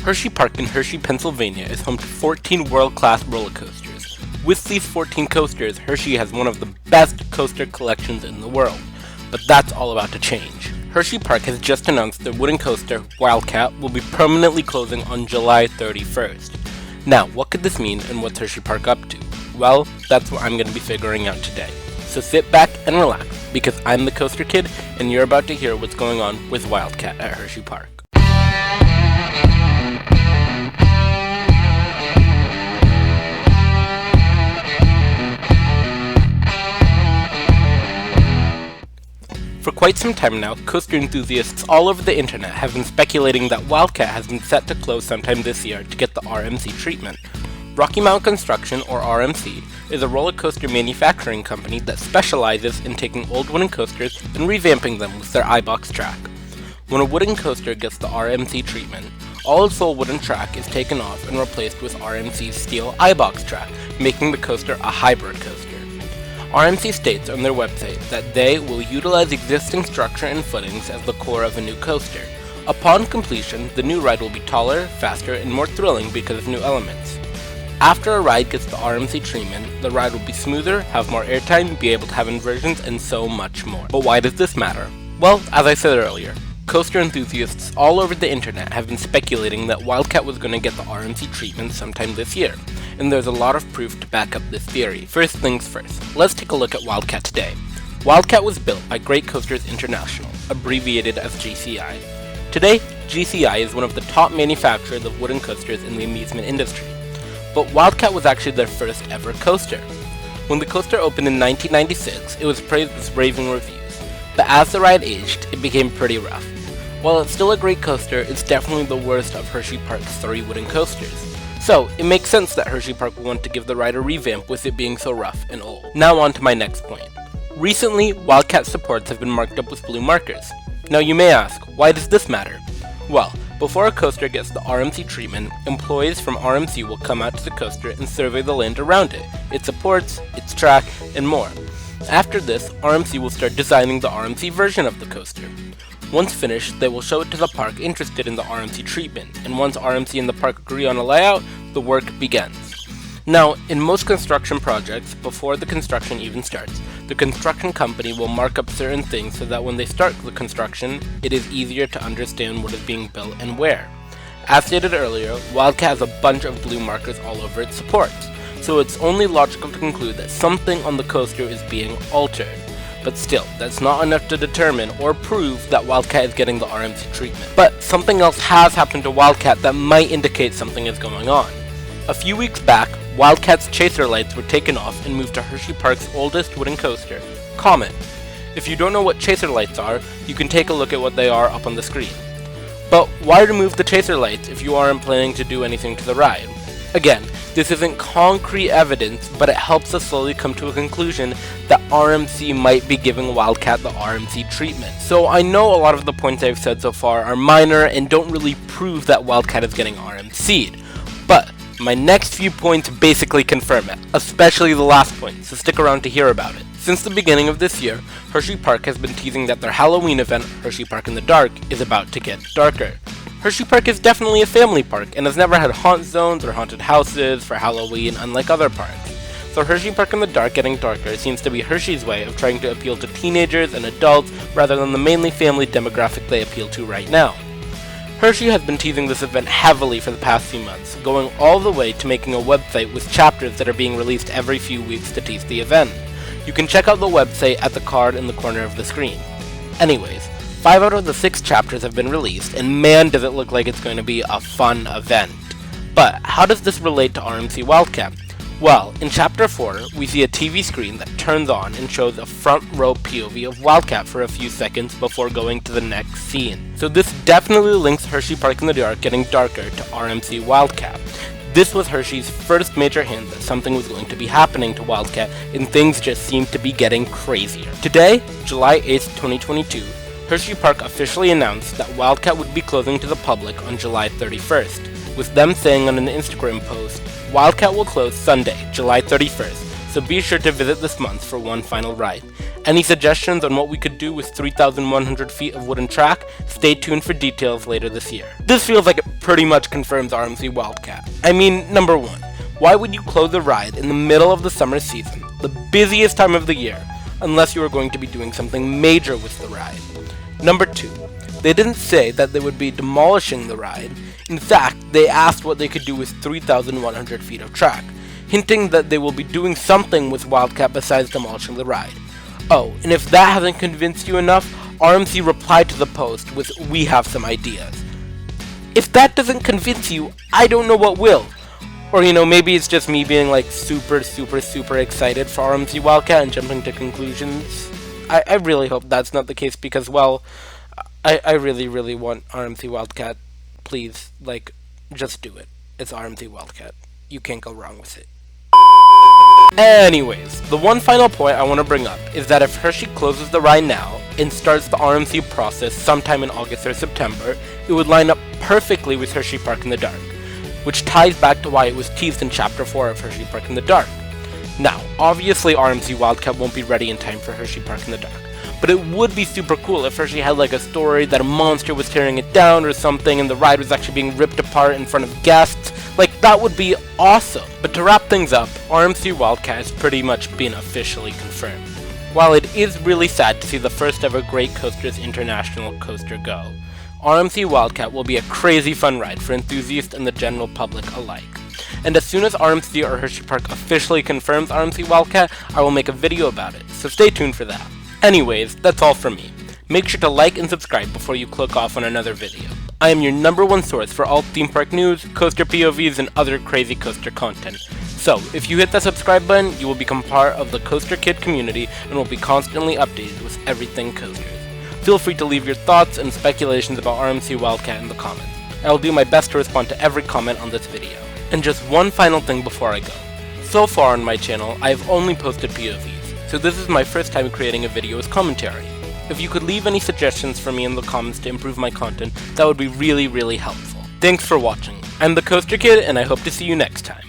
Hersheypark in Hershey, Pennsylvania is home to 14 world-class roller coasters. With these 14 coasters, Hershey has one of the best coaster collections in the world. But that's all about to change. Hersheypark has just announced their wooden coaster, Wildcat, will be permanently closing on July 31st. Now, what could this mean and what's Hersheypark up to? Well, that's what I'm going to be figuring out today. So sit back and relax, because I'm the Coaster Kid, and you're about to hear what's going on with Wildcat at Hersheypark. For quite some time now, coaster enthusiasts all over the internet have been speculating that Wildcat has been set to close sometime this year to get the RMC treatment. Rocky Mountain Construction, or RMC, is a roller coaster manufacturing company that specializes in taking old wooden coasters and revamping them with their iBox track. When a wooden coaster gets the RMC treatment, all its full wooden track is taken off and replaced with RMC's steel iBox track, making the coaster a hybrid coaster. RMC states on their website that they will utilize existing structure and footings as the core of a new coaster. Upon completion, the new ride will be taller, faster, and more thrilling because of new elements. After a ride gets the RMC treatment, the ride will be smoother, have more airtime, be able to have inversions, and so much more. But why does this matter? Well, as I said earlier, coaster enthusiasts all over the internet have been speculating that Wildcat was going to get the RMC treatment sometime this year, and there's a lot of proof to back up this theory. First things first, let's take a look at Wildcat today. Wildcat was built by Great Coasters International, abbreviated as GCI. Today, GCI is one of the top manufacturers of wooden coasters in the amusement industry. But Wildcat was actually their first ever coaster. When the coaster opened in 1996, it was praised with raving reviews, but as the ride aged, it became pretty rough. While it's still a great coaster, it's definitely the worst of Hersheypark's 3 wooden coasters. So, it makes sense that Hersheypark will want to give the ride a revamp with it being so rough and old. Now on to my next point. Recently, Wildcat supports have been marked up with blue markers. Now you may ask, why does this matter? Well, before a coaster gets the RMC treatment, employees from RMC will come out to the coaster and survey the land around it, its supports, its track, and more. After this, RMC will start designing the RMC version of the coaster. Once finished, they will show it to the park interested in the RMC treatment, and once RMC and the park agree on a layout, the work begins. Now, in most construction projects, before the construction even starts, the construction company will mark up certain things so that when they start the construction, it is easier to understand what is being built and where. As stated earlier, Wildcat has a bunch of blue markers all over its supports, so it's only logical to conclude that something on the coaster is being altered. But still, that's not enough to determine or prove that Wildcat is getting the RMC treatment. But something else has happened to Wildcat that might indicate something is going on. A few weeks back, Wildcat's chaser lights were taken off and moved to Hersheypark's oldest wooden coaster, Comet. If you don't know what chaser lights are, you can take a look at what they are up on the screen. But why remove the chaser lights if you aren't planning to do anything to the ride? Again, this isn't concrete evidence, but it helps us slowly come to a conclusion that RMC might be giving Wildcat the RMC treatment. So I know a lot of the points I've said so far are minor and don't really prove that Wildcat is getting RMC'd, but my next few points basically confirm it, especially the last point, so stick around to hear about it. Since the beginning of this year, Hersheypark has been teasing that their Halloween event, Hersheypark in the Dark, is about to get darker. Hersheypark is definitely a family park and has never had haunt zones or haunted houses for Halloween, unlike other parks. So Hersheypark in the Dark getting darker seems to be Hershey's way of trying to appeal to teenagers and adults rather than the mainly family demographic they appeal to right now. Hershey has been teasing this event heavily for the past few months, going all the way to making a website with chapters that are being released every few weeks to tease the event. You can check out the website at the card in the corner of the screen. Anyways, 5 out of the 6 chapters have been released, and man does it look like it's going to be a fun event. But how does this relate to RMC Wildcat? Well, in Chapter 4, we see a TV screen that turns on and shows a front row POV of Wildcat for a few seconds before going to the next scene. So this definitely links Hersheypark in the Dark getting darker to RMC Wildcat. This was Hershey's first major hint that something was going to be happening to Wildcat, and things just seemed to be getting crazier. Today, July 8th, 2022, Hersheypark officially announced that Wildcat would be closing to the public on July 31st, with them saying on an Instagram post, "Wildcat will close Sunday, July 31st, so be sure to visit this month for one final ride." Any suggestions on what we could do with 3,100 feet of wooden track? Stay tuned for details later this year. This feels like it pretty much confirms RMC Wildcat. I mean, number one, why would you close a ride in the middle of the summer season, the busiest time of the year, unless you were going to be doing something major with the ride? Number two, they didn't say that they would be demolishing the ride. In fact, they asked what they could do with 3,100 feet of track, hinting that they will be doing something with Wildcat besides demolishing the ride. Oh, and if that hasn't convinced you enough, RMC replied to the post with, "We have some ideas." If that doesn't convince you, I don't know what will. Or, maybe it's just me being like super excited for RMC Wildcat and jumping to conclusions. I really hope that's not the case because, well, I really want RMC Wildcat. Please, just do it. It's RMC Wildcat. You can't go wrong with it. Anyways, the one final point I want to bring up is that if Hershey closes the ride now and starts the RMC process sometime in August or September, it would line up perfectly with Hersheypark in the Dark, which ties back to why it was teased in Chapter 4 of Hersheypark in the Dark. Now, obviously RMC Wildcat won't be ready in time for Hersheypark in the Dark, but it would be super cool if Hershey had a story that a monster was tearing it down or something and the ride was actually being ripped apart in front of guests. That would be awesome. But to wrap things up, RMC Wildcat has pretty much been officially confirmed. While it is really sad to see the first ever Great Coasters International coaster go, RMC Wildcat will be a crazy fun ride for enthusiasts and the general public alike. And as soon as RMC or Hersheypark officially confirms RMC Wildcat, I will make a video about it, so stay tuned for that. Anyways, that's all from me. Make sure to like and subscribe before you click off on another video. I am your #1 source for all theme park news, coaster POVs, and other crazy coaster content. So, if you hit that subscribe button, you will become part of the Coaster Kid community and will be constantly updated with everything coasters. Feel free to leave your thoughts and speculations about RMC Wildcat in the comments. I will do my best to respond to every comment on this video. And just one final thing before I go. So far on my channel, I have only posted POVs, so this is my first time creating a video with commentary. If you could leave any suggestions for me in the comments to improve my content, that would be really helpful. Thanks for watching. I'm the Coaster Kid, and I hope to see you next time.